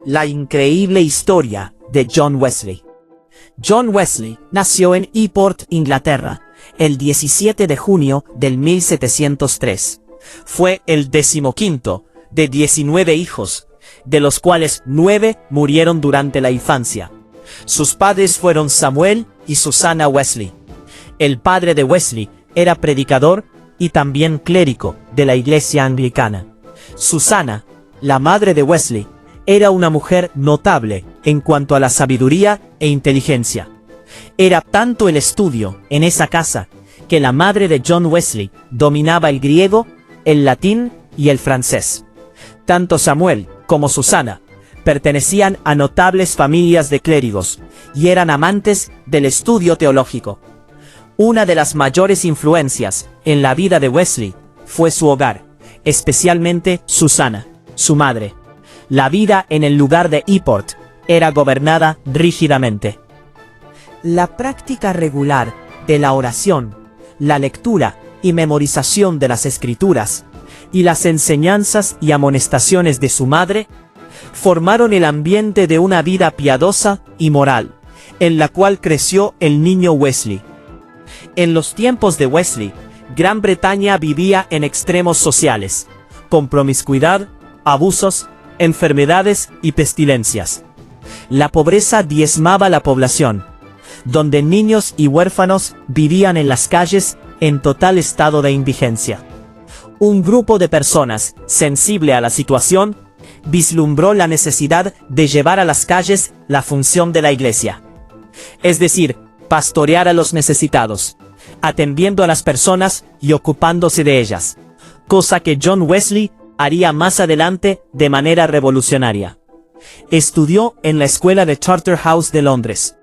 La increíble historia de John Wesley. John Wesley nació en Newport, Inglaterra, el 17 de junio del 1703. Fue el 15º de 19 hijos, de los cuales 9 murieron durante la infancia. Sus padres fueron Samuel y Susanna Wesley. El padre de Wesley era predicador y también clérigo de la iglesia anglicana. Susanna, la madre de Wesley, era una mujer notable en cuanto a la sabiduría e inteligencia. Era tanto el estudio en esa casa que la madre de John Wesley dominaba el griego, el latín y el francés. Tanto Samuel como Susanna pertenecían a notables familias de clérigos y eran amantes del estudio teológico. Una de las mayores influencias en la vida de Wesley fue su hogar, especialmente Susanna, su madre. La vida en el lugar de Newport era gobernada rígidamente. La práctica regular de la oración, la lectura y memorización de las escrituras, y las enseñanzas y amonestaciones de su madre, formaron el ambiente de una vida piadosa y moral, en la cual creció el niño Wesley. En los tiempos de Wesley, Gran Bretaña vivía en extremos sociales, con promiscuidad, abusos, enfermedades y pestilencias. La pobreza diezmaba la población, donde niños y huérfanos vivían en las calles en total estado de indigencia. Un grupo de personas sensible a la situación vislumbró la necesidad de llevar a las calles la función de la iglesia, es decir, pastorear a los necesitados, atendiendo a las personas y ocupándose de ellas, cosa que John Wesley haría más adelante de manera revolucionaria. Estudió en la escuela de Charterhouse de Londres,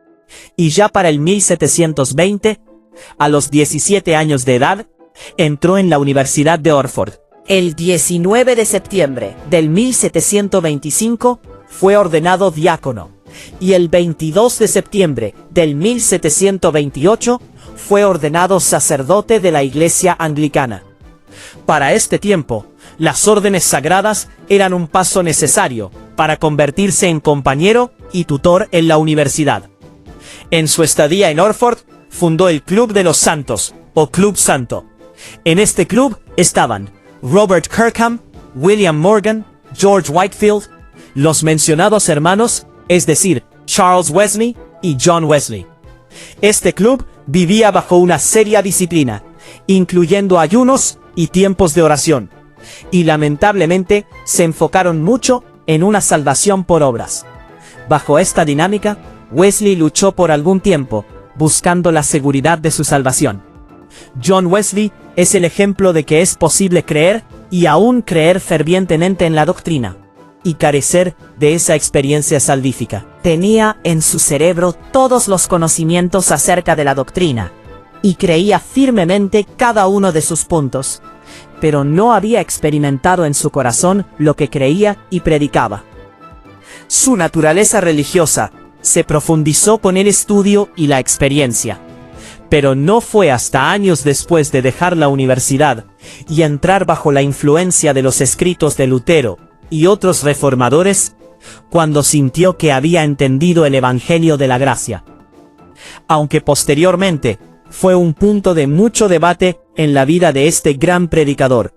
y ya para el 1720, a los 17 años de edad, entró en la Universidad de Oxford. El 19 de septiembre del 1725 fue ordenado diácono, y el 22 de septiembre del 1728 fue ordenado sacerdote de la iglesia anglicana. Para este tiempo, las órdenes sagradas eran un paso necesario para convertirse en compañero y tutor en la universidad. En su estadía en Oxford, fundó el Club de los Santos, o Club Santo. En este club estaban Robert Kirkham, William Morgan, George Whitefield, los mencionados hermanos, es decir, Charles Wesley y John Wesley. Este club vivía bajo una seria disciplina, incluyendo ayunos y tiempos de oración, y lamentablemente se enfocaron mucho en una salvación por obras. Bajo esta dinámica, Wesley luchó por algún tiempo, buscando la seguridad de su salvación. John Wesley es el ejemplo de que es posible creer y aún creer fervientemente en la doctrina, y carecer de esa experiencia salvífica. Tenía en su cerebro todos los conocimientos acerca de la doctrina, y creía firmemente cada uno de sus puntos, pero no había experimentado en su corazón lo que creía y predicaba. Su naturaleza religiosa se profundizó con el estudio y la experiencia, pero no fue hasta años después de dejar la universidad y entrar bajo la influencia de los escritos de Lutero y otros reformadores, cuando sintió que había entendido el Evangelio de la Gracia. Aunque posteriormente fue un punto de mucho debate en la vida de este gran predicador.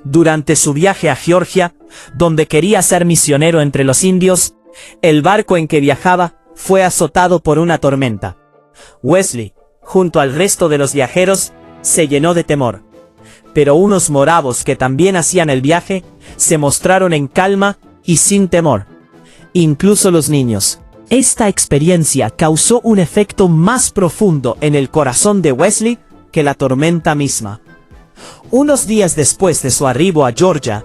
Durante su viaje a Georgia, donde quería ser misionero entre los indios, el barco en que viajaba fue azotado por una tormenta. Wesley, junto al resto de los viajeros, se llenó de temor. Pero unos moravos que también hacían el viaje, se mostraron en calma y sin temor. Incluso los niños. Esta experiencia causó un efecto más profundo en el corazón de Wesley que la tormenta misma. Unos días después de su arribo a Georgia,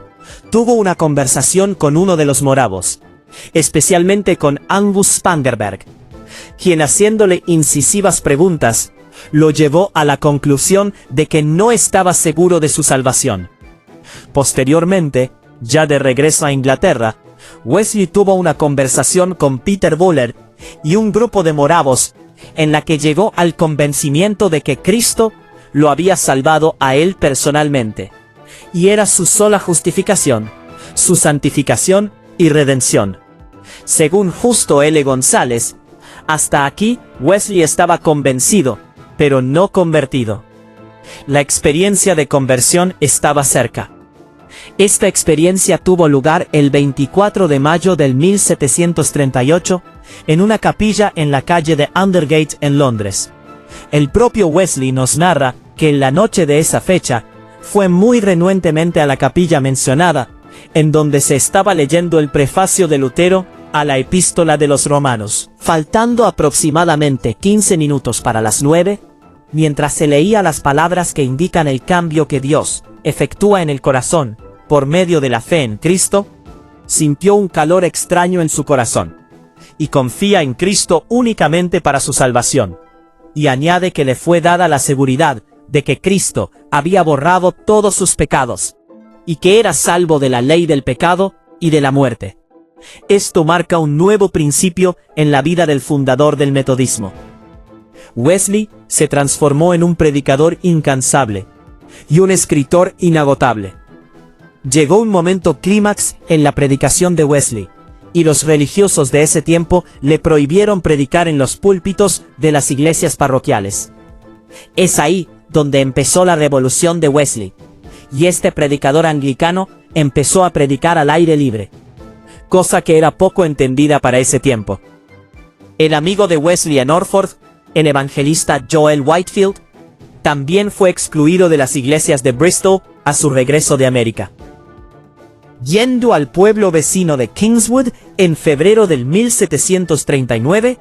tuvo una conversación con uno de los moravos, especialmente con Angus Spangenberg, quien, haciéndole incisivas preguntas, lo llevó a la conclusión de que no estaba seguro de su salvación. Posteriormente, ya de regreso a Inglaterra, Wesley tuvo una conversación con Peter Buller y un grupo de moravos, en la que llegó al convencimiento de que Cristo lo había salvado a él personalmente, y era su sola justificación, su santificación y redención. Según Justo L. González, hasta aquí Wesley estaba convencido, pero no convertido. La experiencia de conversión estaba cerca. Esta experiencia tuvo lugar el 24 de mayo del 1738, en una capilla en la calle de Undergate en Londres. El propio Wesley nos narra que en la noche de esa fecha, fue muy renuentemente a la capilla mencionada, en donde se estaba leyendo el prefacio de Lutero a la Epístola de los Romanos. Faltando aproximadamente 15 minutos para las 9, mientras se leía las palabras que indican el cambio que Dios efectúa en el corazón por medio de la fe en Cristo, sintió un calor extraño en su corazón, y confía en Cristo únicamente para su salvación. Y añade que le fue dada la seguridad de que Cristo había borrado todos sus pecados, y que era salvo de la ley del pecado y de la muerte. Esto marca un nuevo principio en la vida del fundador del metodismo. Wesley se transformó en un predicador incansable y un escritor inagotable. Llegó un momento clímax en la predicación de Wesley, y los religiosos de ese tiempo le prohibieron predicar en los púlpitos de las iglesias parroquiales. Es ahí donde empezó la revolución de Wesley, y este predicador anglicano empezó a predicar al aire libre, cosa que era poco entendida para ese tiempo. El amigo de Wesley en Orford, el evangelista Joel Whitefield, también fue excluido de las iglesias de Bristol a su regreso de América. Yendo al pueblo vecino de Kingswood en febrero del 1739,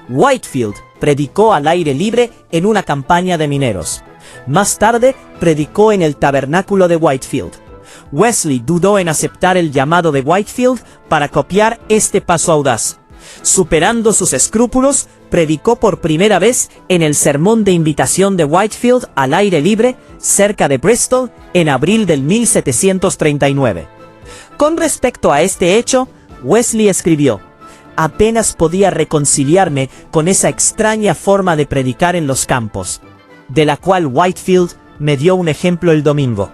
Whitefield predicó al aire libre en una campaña de mineros. Más tarde, predicó en el tabernáculo de Whitefield. Wesley dudó en aceptar el llamado de Whitefield para copiar este paso audaz. Superando sus escrúpulos, predicó por primera vez en el sermón de invitación de Whitefield al aire libre, cerca de Bristol, en abril del 1739. Con respecto a este hecho, Wesley escribió: «Apenas podía reconciliarme con esa extraña forma de predicar en los campos, de la cual Whitefield me dio un ejemplo el domingo,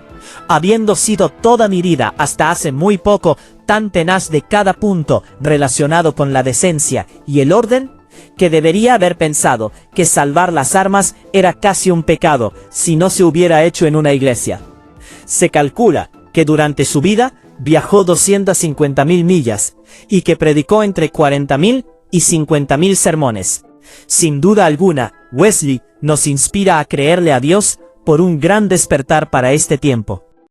habiendo sido toda mi vida hasta hace muy poco tan tenaz de cada punto relacionado con la decencia y el orden, que debería haber pensado que salvar las armas era casi un pecado si no se hubiera hecho en una iglesia». Se calcula que durante su vida viajó 250.000 millas, y que predicó entre 40.000 y 50.000 sermones. Sin duda alguna, Wesley nos inspira a creerle a Dios por un gran despertar para este tiempo.